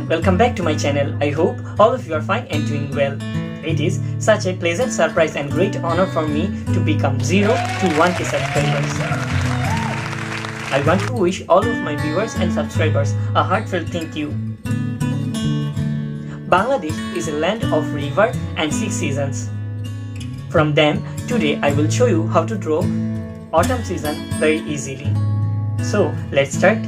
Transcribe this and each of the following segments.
everyone, welcome back to my channel. I hope all of you are fine and doing well. It is such a pleasant surprise and great honor for me to become 0 to 1k subscribers. I want to wish all of my viewers and subscribers a heartfelt thank you. Bangladesh is a land of river and 6 seasons. From them, today I will show you how to draw autumn season very easily. So let's start.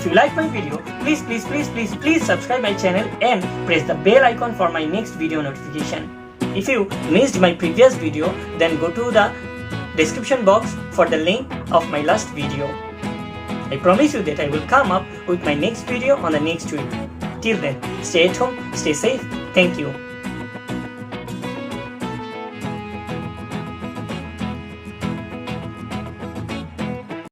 If you like my video, please subscribe my channel and press the bell icon for my next video notification. If you missed my previous video, then go to the description box for the link of my last video. I promise you that I will come up with my next video on the next week. Till then, stay at home, stay safe. Thank you.